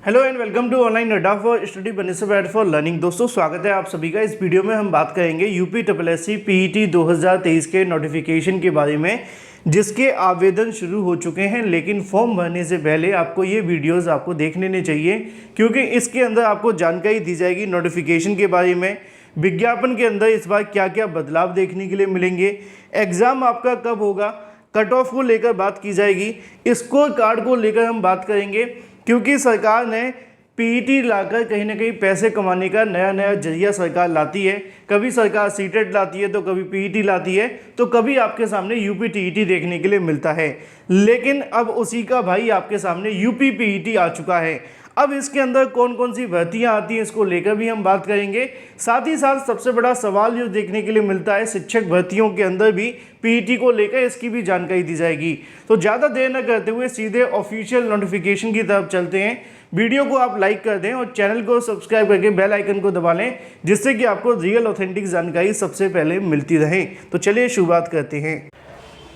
Hello and welcome to online Adda for study benefit for learning. दोस्तों स्वागत है आप सभी का। इस वीडियो में हम बात करेंगे यूपीएससी पीईटी 2023 के नोटिफिकेशन के बारे में, जिसके आवेदन शुरू हो चुके हैं। लेकिन फॉर्म भरने से पहले आपको ये वीडियोस आपको देख लेने चाहिए, क्योंकि इसके अंदर आपको जानकारी दी जाएगी नोटिफिकेशन के बारे में, विज्ञापन के अंदर इस बार क्या क्या बदलाव देखने के लिए मिलेंगे, एग्ज़ाम आपका कब होगा, कट ऑफ को लेकर बात की जाएगी, स्कोर कार्ड को लेकर हम बात करेंगे, क्योंकि सरकार ने पीईटी लाकर कहीं ना कहीं पैसे कमाने का नया नया जरिया सरकार लाती है। कभी सरकार सीटेट लाती है तो कभी पीईटी लाती है, तो कभी आपके सामने यूपी टीईटी देखने के लिए मिलता है। लेकिन अब उसी का भाई आपके सामने यूपी पीईटी आ चुका है। अब इसके अंदर कौन कौन सी भर्तियां आती हैं, इसको लेकर भी हम बात करेंगे। साथ ही साथ सबसे बड़ा सवाल जो देखने के लिए मिलता है, शिक्षक भर्तियों के अंदर भी पीईटी को लेकर इसकी भी जानकारी दी जाएगी। तो ज़्यादा देर न करते हुए सीधे ऑफिशियल नोटिफिकेशन की तरफ चलते हैं। वीडियो को आप लाइक कर दें और चैनल को सब्सक्राइब करके बेल आइकन को दबा लें, जिससे कि आपको रियल ऑथेंटिक जानकारी सबसे पहले मिलती रहे। तो चलिए शुरुआत करते हैं।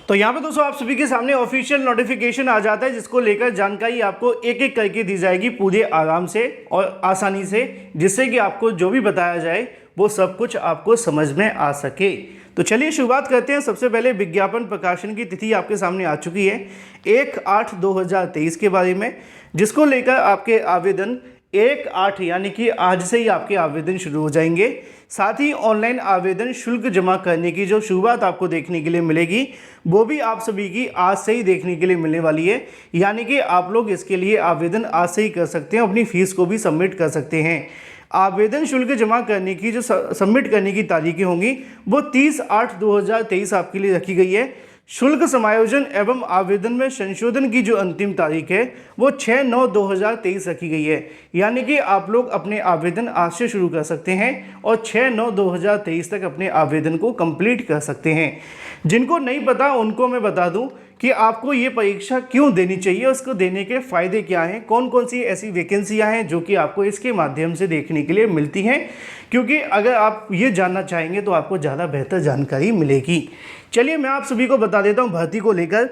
तो यहाँ पे दोस्तों आप सभी के सामने ऑफिशियल नोटिफिकेशन आ जाता है, जिसको लेकर जानकारी आपको एक एक करके दी जाएगी पूरे आराम से और आसानी से, जिससे कि आपको जो भी बताया जाए वो सब कुछ आपको समझ में आ सके। तो चलिए शुरुआत करते हैं। सबसे पहले विज्ञापन प्रकाशन की तिथि आपके सामने आ चुकी है 1/8/2023 के बारे में, जिसको लेकर आपके आवेदन 1/8 यानी कि आज से ही आपके आवेदन शुरू हो जाएंगे। साथ ही ऑनलाइन आवेदन शुल्क जमा करने की जो शुरुआत आपको देखने के लिए मिलेगी, वो भी आप सभी की आज से ही देखने के लिए मिलने वाली है। यानी कि आप लोग इसके लिए आवेदन आज से ही कर सकते हैं, अपनी फीस को भी सबमिट कर सकते हैं। आवेदन शुल्क जमा करने की जो सबमिट करने की तारीखें होंगी वो 30/8/2023 आपके लिए रखी गई है। शुल्क समायोजन एवं आवेदन में संशोधन की जो अंतिम तारीख है वो 6/9/2023 रखी गई है। यानी कि आप लोग अपने आवेदन आज से शुरू कर सकते हैं और 6/9/2023 तक अपने आवेदन को कंप्लीट कर सकते हैं। जिनको नहीं पता उनको मैं बता दूं कि आपको ये परीक्षा क्यों देनी चाहिए, उसको देने के फ़ायदे क्या हैं, कौन कौन सी ऐसी वैकेंसियां हैं जो कि आपको इसके माध्यम से देखने के लिए मिलती हैं। क्योंकि अगर आप ये जानना चाहेंगे तो आपको ज़्यादा बेहतर जानकारी मिलेगी। चलिए मैं आप सभी को बता देता हूँ भर्ती को लेकर।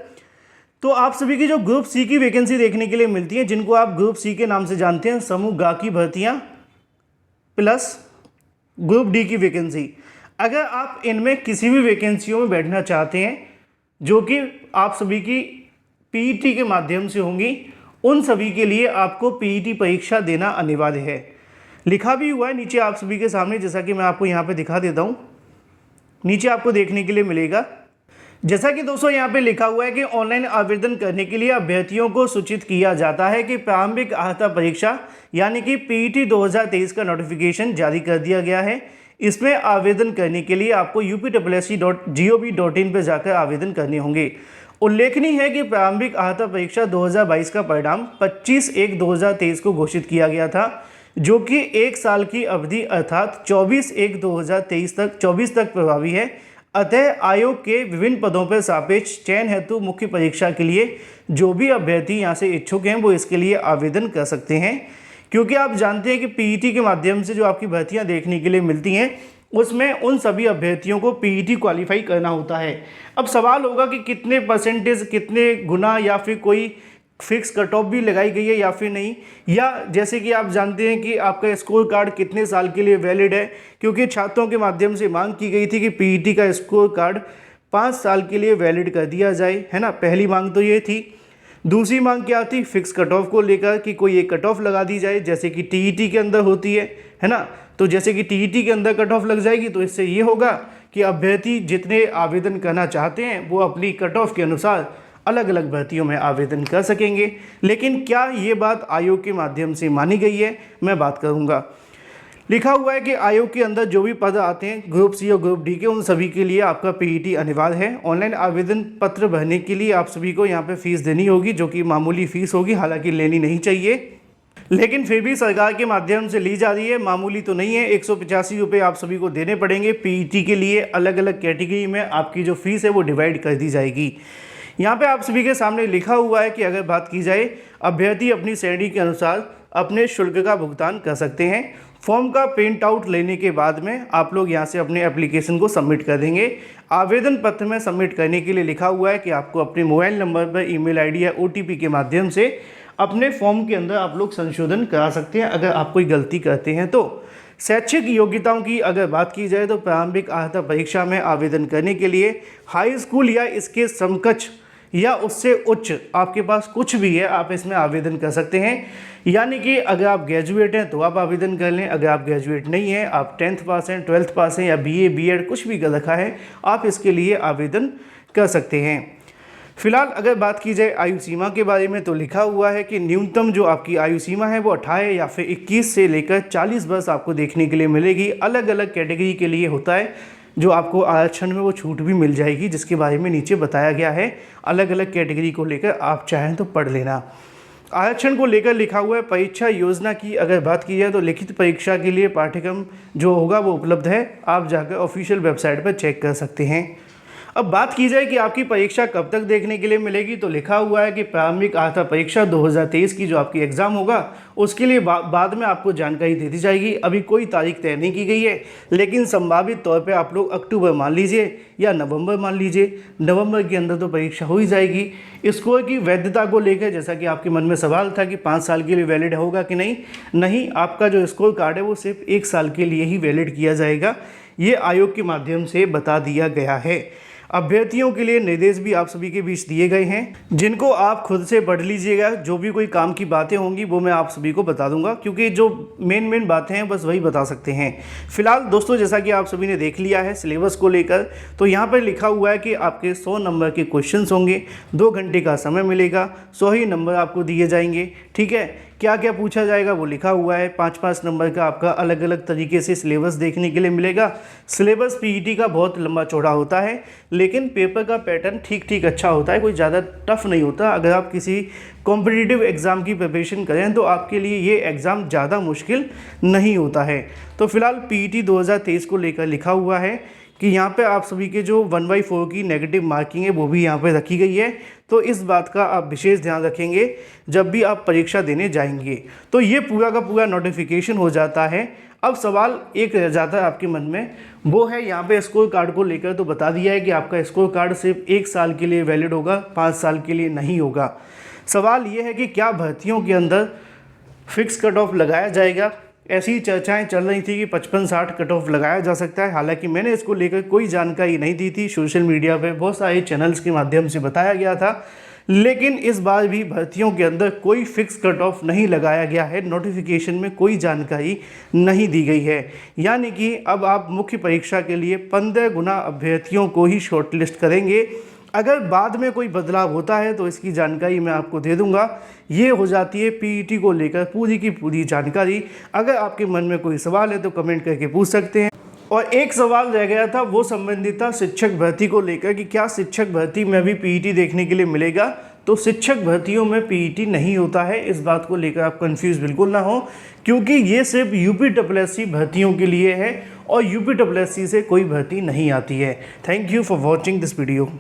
तो आप सभी की जो ग्रुप सी की वैकेंसी देखने के लिए मिलती है, जिनको आप ग्रुप सी के नाम से जानते हैं, समूह गा की भर्तियाँ प्लस ग्रुप डी की वैकेंसी। अगर आप इनमें किसी भी वैकेंसियों में बैठना चाहते हैं जो कि आप सभी की पीईटी के माध्यम से होंगी, उन सभी के लिए आपको पीईटी परीक्षा देना अनिवार्य है। लिखा भी हुआ है नीचे आप सभी के सामने, जैसा कि मैं आपको यहाँ पे दिखा देता हूँ। नीचे आपको देखने के लिए मिलेगा, जैसा कि दोस्तों यहाँ पे लिखा हुआ है कि ऑनलाइन आवेदन करने के लिए अभ्यर्थियों को सूचित किया जाता है कि प्रारंभिक अर्हता परीक्षा यानी कि पीईटी 2023 का नोटिफिकेशन जारी कर दिया गया है। इसमें आवेदन करने के लिए आपको upsc.gov.in पर जाकर आवेदन करने होंगे। उल्लेखनीय है कि प्रारंभिक अर्हता परीक्षा 2022 का परिणाम 25/1/2023 को घोषित किया गया था, जो कि 1 साल की अवधि अर्थात 24/1/2023 तक प्रभावी है। अतः आयोग के विभिन्न पदों पर सापेक्ष चयन हेतु मुख्य परीक्षा के लिए जो भी अभ्यर्थी यहाँ से इच्छुक हैं वो इसके लिए आवेदन कर सकते हैं। क्योंकि आप जानते हैं कि पीईटी के माध्यम से जो आपकी भर्तियां देखने के लिए मिलती हैं, उसमें उन सभी अभ्यर्थियों को पीईटी क्वालिफाई करना होता है। अब सवाल होगा कि कितने परसेंटेज, कितने गुना, या फिर कोई फिक्स कट ऑफ भी लगाई गई है या फिर नहीं, या जैसे कि आप जानते हैं कि आपका स्कोर कार्ड कितने साल के लिए वैलिड है। क्योंकि छात्रों के माध्यम से मांग की गई थी कि पीईटी का स्कोर कार्ड 5 साल के लिए वैलिड कर दिया जाए, है ना। पहली मांग तो ये थी। दूसरी मांग क्या थी, फिक्स कट ऑफ को लेकर कि कोई एक कट ऑफ लगा दी जाए, जैसे कि टीईटी के अंदर होती है ना। तो जैसे कि टीईटी के अंदर कट ऑफ लग जाएगी तो इससे ये होगा कि अभ्यर्थी जितने आवेदन करना चाहते हैं वो अपनी कट ऑफ के अनुसार अलग अलग भर्तियों में आवेदन कर सकेंगे। लेकिन क्या ये बात आयोग के माध्यम से मानी गई है, मैं बात करूँगा। लिखा हुआ है कि आयोग के अंदर जो भी पद आते हैं ग्रुप सी और ग्रुप डी के, उन सभी के लिए आपका पीईटी अनिवार्य है। ऑनलाइन आवेदन पत्र भरने के लिए आप सभी को यहाँ पे फीस देनी होगी, जो कि मामूली फीस होगी, हालांकि लेनी नहीं चाहिए, लेकिन फिर भी सरकार के माध्यम से ली जा रही है। मामूली तो नहीं है, 185 रुपये आप सभी को देने पड़ेंगे। पीईटी के लिए अलग अलग कैटेगरी में आपकी जो फीस है वो डिवाइड कर दी जाएगी। यहाँ पे आप सभी के सामने लिखा हुआ है कि अगर बात की जाए, अभ्यर्थी अपनी श्रेणी के अनुसार अपने शुल्क का भुगतान कर सकते हैं। फॉर्म का प्रिंट आउट लेने के बाद में आप लोग यहाँ से अपने एप्लीकेशन को सबमिट कर देंगे। आवेदन पत्र में सबमिट करने के लिए लिखा हुआ है कि आपको अपने मोबाइल नंबर पर ईमेल आईडी या ओटीपी के माध्यम से अपने फॉर्म के अंदर आप लोग संशोधन करा सकते हैं अगर आप कोई गलती करते हैं तो। शैक्षिक योग्यताओं की अगर बात की जाए तो प्रारंभिक अर्हता परीक्षा में आवेदन करने के लिए हाई स्कूल या इसके समकक्ष या उससे उच्च आपके पास कुछ भी है, आप इसमें आवेदन कर सकते हैं। यानी कि अगर आप ग्रेजुएट हैं तो आप आवेदन कर लें, अगर आप ग्रेजुएट नहीं हैं, आप 10th पास हैं, 12th पास हैं या BA BEd कुछ भी कर रखा है, आप इसके लिए आवेदन कर सकते हैं। फिलहाल अगर बात की जाए आयु सीमा के बारे में तो लिखा हुआ है कि न्यूनतम जो आपकी आयु सीमा है वो 18 या फिर 21 से लेकर 40 वर्ष आपको देखने के लिए मिलेगी। अलग अलग कैटेगरी के लिए होता है, जो आपको आरक्षण में वो छूट भी मिल जाएगी, जिसके बारे में नीचे बताया गया है। अलग अलग कैटेगरी को लेकर आप चाहें तो पढ़ लेना। आरक्षण को लेकर लिखा हुआ है परीक्षा योजना की अगर बात की जाए तो लिखित परीक्षा के लिए पाठ्यक्रम जो होगा वो उपलब्ध है, आप जाकर ऑफिशियल वेबसाइट पर चेक कर सकते हैं। अब बात की जाए कि आपकी परीक्षा कब तक देखने के लिए मिलेगी तो लिखा हुआ है कि प्रारंभिक अर्हता परीक्षा 2023 की जो आपकी एग्ज़ाम होगा उसके लिए बाद में आपको जानकारी दे दी जाएगी। अभी कोई तारीख तय नहीं की गई है, लेकिन संभावित तौर पे आप लोग अक्टूबर मान लीजिए या नवंबर मान लीजिए, नवंबर के अंदर तो परीक्षा हो ही जाएगी। स्कोर की वैधता को लेकर जैसा कि आपके मन में सवाल था कि 5 साल के लिए वैलिड होगा कि नहीं, आपका जो स्कोर कार्ड है वो सिर्फ 1 साल के लिए ही वैलिड किया जाएगा। ये आयोग के माध्यम से बता दिया गया है। अभ्यर्थियों के लिए निर्देश भी आप सभी के बीच दिए गए हैं, जिनको आप खुद से पढ़ लीजिएगा। जो भी कोई काम की बातें होंगी वो मैं आप सभी को बता दूंगा, क्योंकि जो मेन बातें हैं बस वही बता सकते हैं। फिलहाल दोस्तों, जैसा कि आप सभी ने देख लिया है सिलेबस को लेकर, तो यहाँ पर लिखा हुआ है कि आपके 100 नंबर के क्वेश्चंस होंगे, 2 घंटे का समय मिलेगा, 100 ही नंबर आपको दिए जाएंगे। ठीक है, क्या क्या पूछा जाएगा वो लिखा हुआ है। 5-5 नंबर का आपका अलग अलग तरीके से सिलेबस देखने के लिए मिलेगा। सिलेबस पीईटी का बहुत लंबा चौड़ा होता है, लेकिन पेपर का पैटर्न ठीक ठीक अच्छा होता है, कोई ज़्यादा टफ नहीं होता। अगर आप किसी कॉम्पिटिटिव एग्ज़ाम की प्रिपरेशन करें तो आपके लिए ये एग्ज़ाम ज़्यादा मुश्किल नहीं होता है। तो फिलहाल पीईटी 2023 को लेकर लिखा हुआ है कि यहाँ पे आप सभी के जो 1/4 की नेगेटिव मार्किंग है वो भी यहाँ पे रखी गई है। तो इस बात का आप विशेष ध्यान रखेंगे जब भी आप परीक्षा देने जाएंगे। तो ये पूरा का पूरा नोटिफिकेशन हो जाता है। अब सवाल एक रह जाता है आपके मन में, वो है यहाँ पे स्कोर कार्ड को लेकर। तो बता दिया है कि आपका स्कोर कार्ड सिर्फ 1 साल के लिए वैलिड होगा, 5 साल के लिए नहीं होगा। सवाल ये है कि क्या भर्तियों के अंदर फिक्स कट ऑफ लगाया जाएगा। ऐसी चर्चाएं चल रही थी कि 55-60 कट ऑफ लगाया जा सकता है। हालांकि मैंने इसको लेकर कोई जानकारी नहीं दी थी, सोशल मीडिया पे बहुत सारे चैनल्स के माध्यम से बताया गया था, लेकिन इस बार भी भर्तियों के अंदर कोई फिक्स कट ऑफ नहीं लगाया गया है। नोटिफिकेशन में कोई जानकारी नहीं दी गई है। यानी कि अब आप मुख्य परीक्षा के लिए 15 गुना अभ्यर्थियों को ही शॉर्टलिस्ट करेंगे। अगर बाद में कोई बदलाव होता है तो इसकी जानकारी मैं आपको दे दूंगा। ये हो जाती है पीईटी को लेकर पूरी की पूरी जानकारी। अगर आपके मन में कोई सवाल है तो कमेंट करके पूछ सकते हैं। और एक सवाल रह गया था, वो संबंधित था शिक्षक भर्ती को लेकर कि क्या शिक्षक भर्ती में भी पीईटी देखने के लिए मिलेगा। तो शिक्षक भर्तियों में पीईटी नहीं होता है, इस बात को लेकर आप कंफ्यूज बिल्कुल ना हो, क्योंकि ये सिर्फ यूपीएससी भर्तियों के लिए है और यूपीएससी से कोई भर्ती नहीं आती है। Thank you for watching this video.